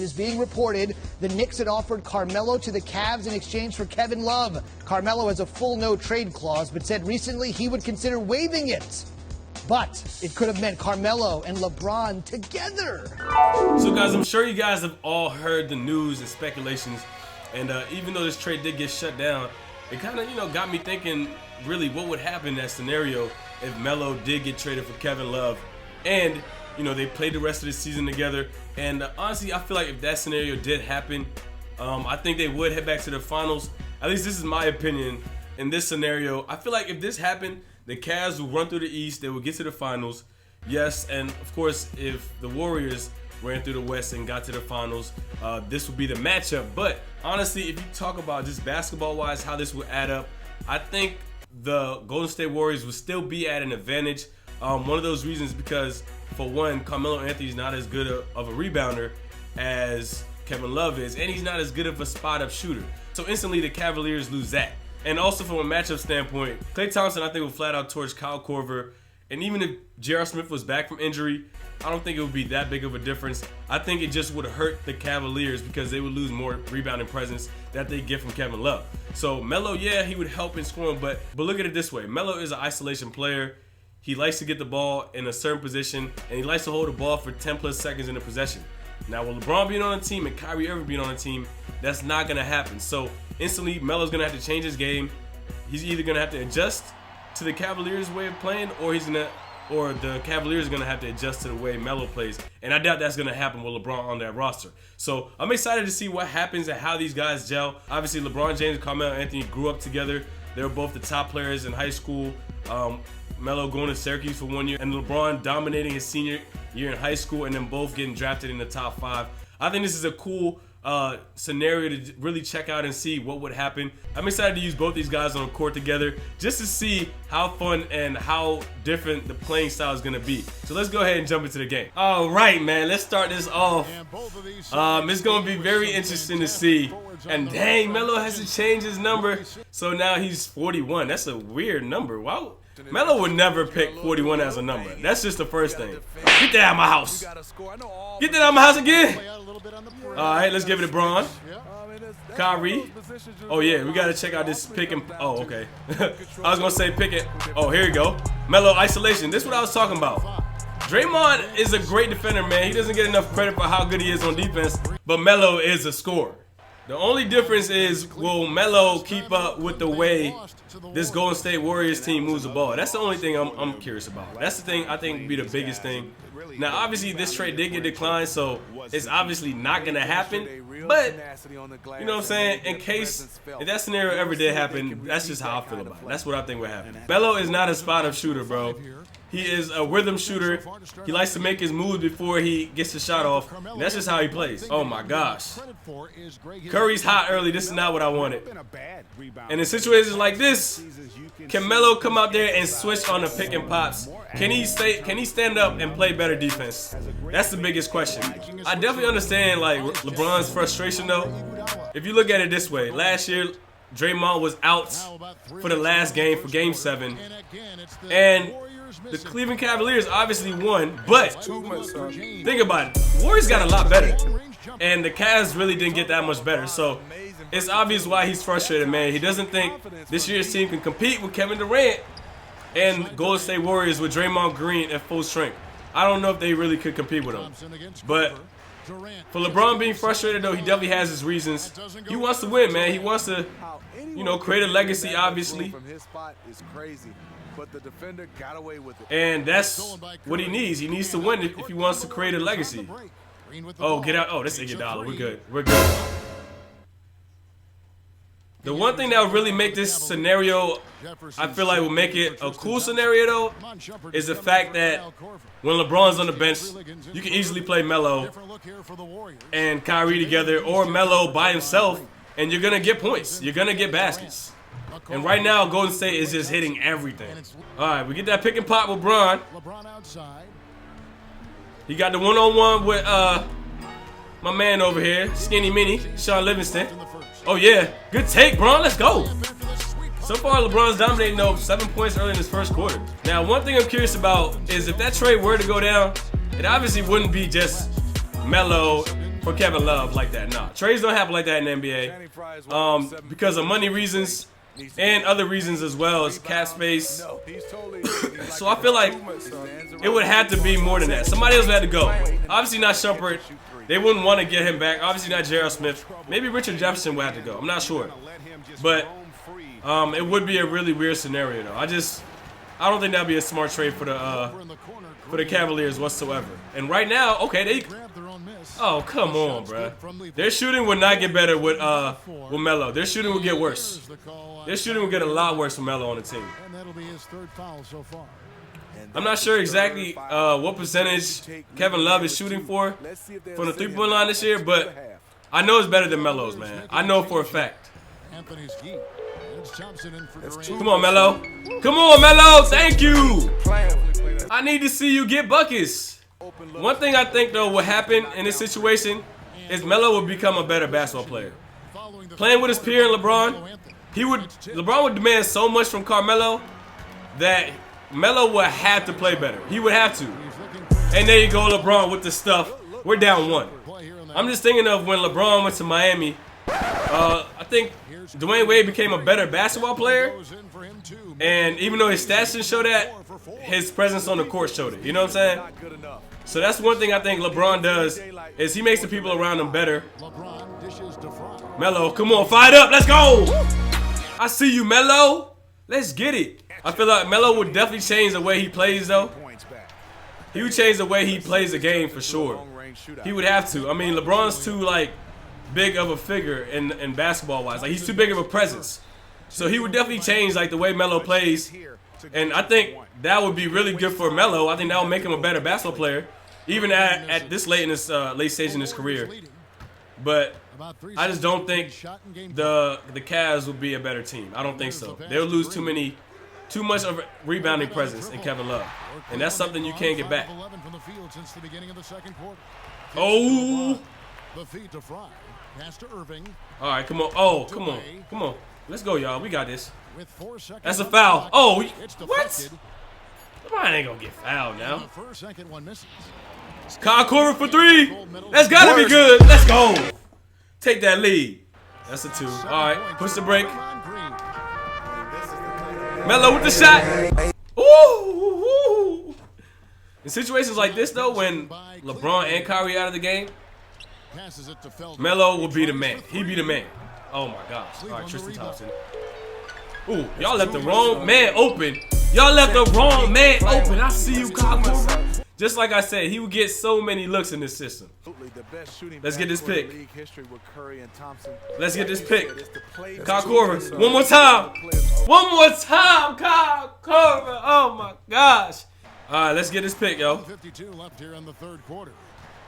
is being reported the Knicks had offered Carmelo to the Cavs in exchange for Kevin Love. Carmelo has a full no-trade clause, but said recently he would consider waiving it. But it could have meant Carmelo and LeBron together. So guys, I'm sure you guys have all heard the news and speculations, and even though this trade did get shut down, it kind of, got me thinking, really, what would happen in that scenario if Melo did get traded for Kevin Love, and they played the rest of the season together. And honestly, I feel like if that scenario did happen, I think they would head back to the finals. At least this is my opinion. In this scenario, I feel like if this happened, the Cavs will run through the East. They will get to the finals. Yes, and of course, if the Warriors ran through the West and got to the finals, this would be the matchup. But honestly, if you talk about just basketball-wise, how this would add up, I think the Golden State Warriors would still be at an advantage. One of those reasons because, for one, Carmelo Anthony's not as good of a rebounder as Kevin Love is, and he's not as good of a spot-up shooter. So instantly, the Cavaliers lose that. And also from a matchup standpoint, Klay Thompson, I think, will flat out torch Kyle Korver. And even if J.R. Smith was back from injury, I don't think it would be that big of a difference. I think it just would hurt the Cavaliers because they would lose more rebounding presence that they get from Kevin Love. So Melo, yeah, he would help in scoring, but look at it this way. Melo is an isolation player. He likes to get the ball in a certain position, and he likes to hold the ball for 10 plus seconds in a possession. Now, with LeBron being on the team and Kyrie Irving being on the team, that's not going to happen. So instantly, Melo's going to have to change his game. He's either going to have to adjust to the Cavaliers' way of playing, or the Cavaliers are going to have to adjust to the way Melo plays. And I doubt that's going to happen with LeBron on that roster. So I'm excited to see what happens and how these guys gel. Obviously, LeBron James and Carmelo Anthony grew up together. They were both the top players in high school. Melo going to Syracuse for 1 year, and LeBron dominating his senior year in high school, and then both getting drafted in the top 5. I think this is a cool scenario to really check out and see what would happen. I'm excited to use both these guys on the court together just to see how fun and how different the playing style is going to be. So let's go ahead and jump into the game. All right, man, let's start this off. It's going to be very interesting to see. And dang, Melo has to change his number. So now he's 41. That's a weird number. Wow. Melo would never pick 41 as a number. That's just the first thing. Get that out of my house. Get that out of my house again. All right, let's give it to Braun. Kyrie. Oh, yeah, we got to check out this pick and... Oh, okay. I was going to say pick it. Oh, here you go. Melo isolation. This is what I was talking about. Draymond is a great defender, man. He doesn't get enough credit for how good he is on defense, but Melo is a scorer. The only difference is, will Melo keep up with the way this Golden State Warriors team moves the ball? That's the only thing I'm curious about. That's the thing I think would be the biggest thing. Now, obviously, this trade did get declined, so it's obviously not going to happen. But, you know what I'm saying? In case, if that scenario ever did happen, that's just how I feel about it. That's what I think would happen. Melo is not a spot-up shooter, bro. He is a rhythm shooter. He likes to make his moves before he gets the shot off. And that's just how he plays. Oh, my gosh. Curry's hot early. This is not what I wanted. And in situations like this, can Melo come out there and switch on the pick and pops? Can he stand up and play better defense? That's the biggest question. I definitely understand, like, LeBron's frustration, though. If you look at it this way, last year, Draymond was out for the last game, for Game 7. And the Cleveland Cavaliers obviously won, but think about it. Warriors got a lot better, and the Cavs really didn't get that much better. So it's obvious why he's frustrated, man. He doesn't think this year's team can compete with Kevin Durant and Golden State Warriors with Draymond Green at full strength. I don't know if they really could compete with him. But for LeBron being frustrated, though, he definitely has his reasons. He wants to win, man. He wants to, create a legacy, obviously. And that's what he needs. He needs to win if he wants to create a legacy. Oh, get out. Oh, that's Iguodala. We're good. We're good. The one thing that would really make this scenario, I feel like will make it a cool scenario, though, is the fact that when LeBron's on the bench, you can easily play Melo and Kyrie together, or Melo by himself, and you're going to get points. You're going to get baskets. And right now, Golden State is just hitting everything. All right, we get that pick and pop with Bron. He got the one-on-one with my man over here, Skinny Mini, Sean Livingston. Oh, yeah. Good take, Bron. Let's go. So far, LeBron's dominating, though, 7 points early in his first quarter. Now, one thing I'm curious about is if that trade were to go down, it obviously wouldn't be just Melo for Kevin Love like that. Nah, trades don't happen like that in the NBA because of money reasons and other reasons as well as cap space. So I feel like it would have to be more than that. Somebody else would have to go. Obviously not Shumpert. They wouldn't want to get him back. Obviously not J.R. Smith. Maybe Richard Jefferson would have to go. I'm not sure. But it would be a really weird scenario though. I don't think that'd be a smart trade for the Cavaliers whatsoever. And right now, okay, oh come on, bro. Their shooting would not get better with Melo. Their shooting would get worse. Their shooting would get a lot worse with Melo on the team. I'm not sure exactly what percentage Kevin Love is shooting for from the three-point line this year, but I know it's better than Melo's, man. I know for a fact. Come on, Melo. Come on, Melo. Thank you. I need to see you get buckets. One thing I think, though, will happen in this situation is Melo will become a better basketball player. Playing with his peer in LeBron, LeBron would demand so much from Carmelo that Melo would have to play better. He would have to. And there you go, LeBron with the stuff. We're down 1. I'm just thinking of when LeBron went to Miami. I think Dwayne Wade became a better basketball player. And even though his stats didn't show that, his presence on the court showed it. You know what I'm saying? So that's one thing I think LeBron does is he makes the people around him better. Melo, come on, fired up. Let's go. I see you, Melo. Let's get it. I feel like Melo would definitely change the way he plays, though. He would change the way he plays the game for sure. He would have to. I mean, LeBron's too, like, big of a figure in basketball-wise. Like, he's too big of a presence. So he would definitely change, like, the way Melo plays. And I think that would be really good for Melo. I think that would make him a better basketball player, even at this late in his late stage in his career. But I just don't think the Cavs would be a better team. I don't think so. They'll lose too much of a rebounding presence in Kevin Love, and that's something you can't get back. Oh! All right, come on. Oh, come on, come on. Let's go, y'all. We got this. That's a foul. Oh, what? Somebody ain't gonna get fouled now. Kyle Korver for 3. That's gotta be good. Let's go. Take that lead. That's a 2. All right, push the break. Melo with the shot. Ooh. In situations like this, though, when LeBron and Kyrie out of the game, Melo will be the man. He be the man. Oh, my gosh. All right, Tristan Thompson. Ooh, y'all left the wrong man open. Y'all left the wrong man open. I see you, Kyle Korver. Just like I said, he would get so many looks in this system. Let's get this pick. Let's get this pick. Kyle Korver. One more time. One more time, Kyle Korver. Oh, my gosh. All right, let's get this pick, yo.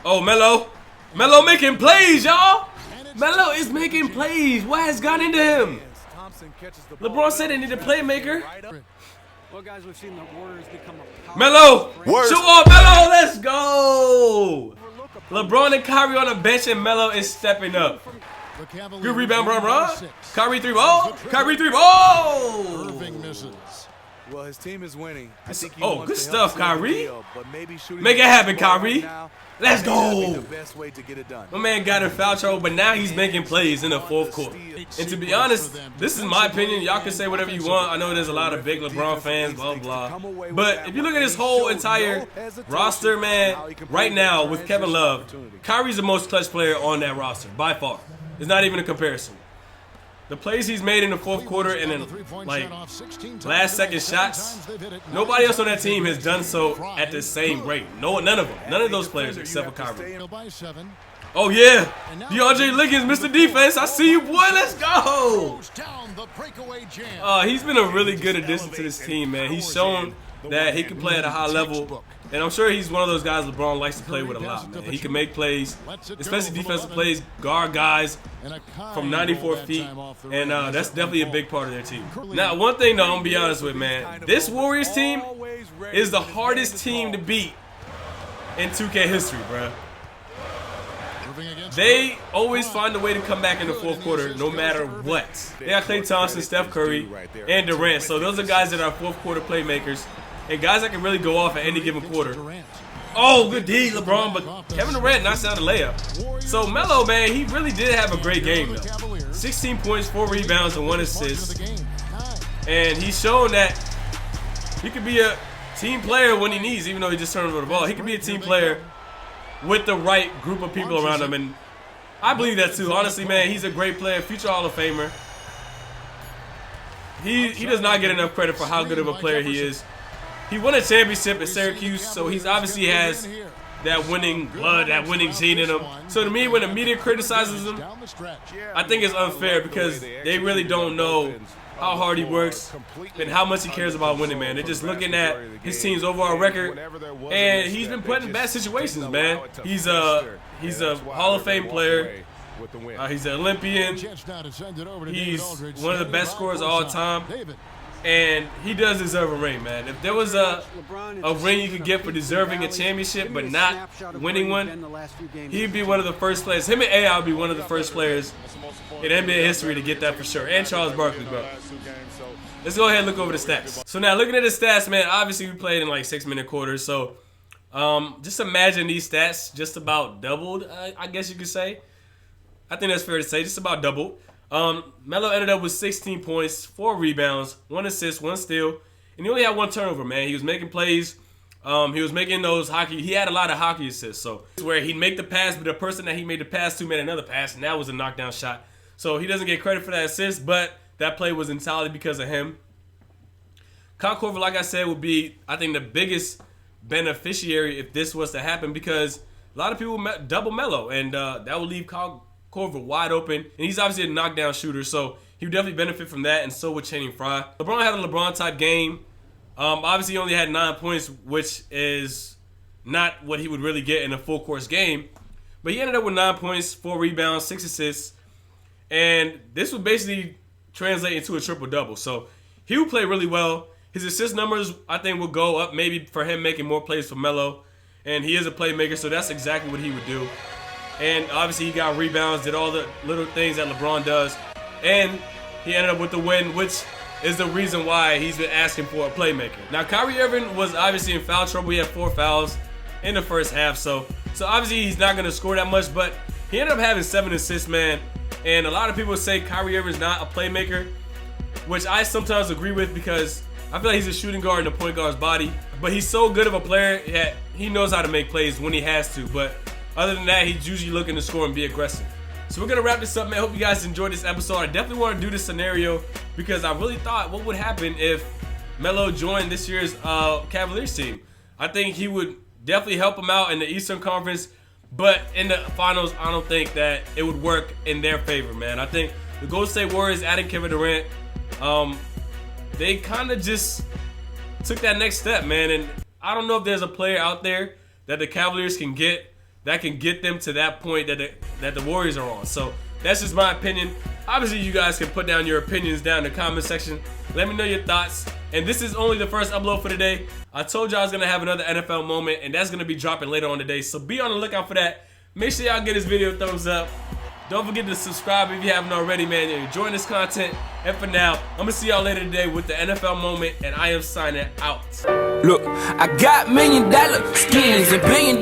Oh, Melo. Melo making plays, y'all. Melo is making plays. What has gone into him? LeBron said they need a playmaker. Well, guys, we've seen the Warriors become a Melo! Show off, Melo! Let's go! LeBron and Kyrie on the bench, and Melo is stepping up. Good rebound, LeBron. Kyrie 3-ball. Kyrie 3-ball. Irving misses. Well, his team is winning. Oh, good stuff, Kyrie. Make it happen, Kyrie. Let's go. My man got in foul trouble, but now he's making plays in the fourth quarter. And to be honest, this is my opinion. Y'all can say whatever you want. I know there's a lot of big LeBron fans, blah, blah. But if you look at this whole entire roster, man, right now with Kevin Love, Kyrie's the most clutch player on that roster, by far. It's not even a comparison. The plays he's made in the fourth quarter and then, like, last-second shots, nobody else on that team has done so at the same rate. No, none of them. None of those players except for Kyrie. Oh, yeah. DeAndre Liggins, Mr. Defense. I see you, boy. Let's go. He's been a really good addition to this team, man. He's shown that he can play at a high level. And I'm sure he's one of those guys LeBron likes to play with a lot, man. He can make plays, especially defensive plays, guard guys from 94 feet, and that's definitely a big part of their team. Now, one thing, though, I'm going to be honest with, man. This Warriors team is the hardest team to beat in 2K history, bro. They always find a way to come back in the fourth quarter no matter what. They got Klay Thompson, Steph Curry, and Durant. So those are guys that are fourth quarter playmakers and guys that can really go off at any given quarter. Oh, good D, LeBron, but Kevin Durant knocks down the layup. So Melo, man, he really did have a great game, though. 16 points, 4 rebounds, and 1 assist. And he's shown that he could be a team player when he needs, even though he just turned over the ball. He could be a team player with the right group of people around him, and I believe that too. Honestly, man, he's a great player, future Hall of Famer. He does not get enough credit for how good of a player he is. He won a championship at Syracuse, so he's obviously has that winning blood, that winning gene in him. So to me, when the media criticizes him, I think it's unfair because they really don't know how hard he works and how much he cares about winning, man. They're just looking at his team's overall record, and he's been put in bad situations, man. He's a Hall of Fame player. He's an Olympian. He's one of the best scorers of all time. And he does deserve a ring, man. If there was a ring you could get for deserving a championship but not winning one, he'd be one of the first players. Him and AI would be one of the first players in NBA history to get that for sure. And Charles Barkley, bro. Let's go ahead and look over the stats. So now looking at the stats, man, obviously we played in like 6-minute quarters. So just imagine these stats just about doubled, I guess you could say. I think that's fair to say, just about doubled. Melo ended up with 16 points, 4 rebounds, 1 assist, 1 steal, and he only had 1 turnover, man. He was making plays. He was making those hockey. He had a lot of hockey assists, so where he'd make the pass, but the person that he made the pass to made another pass, and that was a knockdown shot. So he doesn't get credit for that assist, but that play was entirely because of him. Kyle Korver, like I said, would be, I think, the biggest beneficiary if this was to happen because a lot of people double Melo, and that would leave Kyle Korver wide open, and he's obviously a knockdown shooter, so he would definitely benefit from that, and so would Channing Frye. LeBron had a LeBron-type game. Obviously, he only had 9 points, which is not what he would really get in a full-course game, but he ended up with 9 points, 4 rebounds, 6 assists, and this would basically translate into a triple-double, so he would play really well. His assist numbers, I think, will go up, maybe for him making more plays for Melo, and he is a playmaker, so that's exactly what he would do. And obviously he got rebounds, did all the little things that LeBron does. And he ended up with the win, which is the reason why he's been asking for a playmaker. Now, Kyrie Irving was obviously in foul trouble. He had 4 fouls in the first half. So obviously he's not going to score that much, but he ended up having 7 assists, man. And a lot of people say Kyrie Irving's not a playmaker, which I sometimes agree with because I feel like he's a shooting guard in the point guard's body. But he's so good of a player that he knows how to make plays when he has to. But other than that, he's usually looking to score and be aggressive. So we're going to wrap this up, man. I hope you guys enjoyed this episode. I definitely want to do this scenario because I really thought what would happen if Melo joined this year's Cavaliers team. I think he would definitely help him out in the Eastern Conference, but in the finals, I don't think that it would work in their favor, man. I think the Golden State Warriors adding Kevin Durant, they kind of just took that next step, man. And I don't know if there's a player out there that the Cavaliers can get that can get them to that point that the Warriors are on. So that's just my opinion. Obviously, you guys can put down your opinions down in the comment section. Let me know your thoughts. And this is only the first upload for today. I told you I was going to have another NFL moment, and that's going to be dropping later on today. So be on the lookout for that. Make sure y'all get this video a thumbs up. Don't forget to subscribe if you haven't already, man. You're enjoying this content. And for now, I'm going to see y'all later today with the NFL moment, and I am signing out. Look, I got $1 million schemes and $1 billion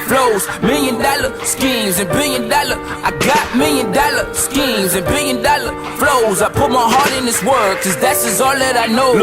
flows, $1 million schemes and $1 billion. I got $1 million schemes and $1 billion flows. I put my heart in this work, cause that's just all that I know. Look.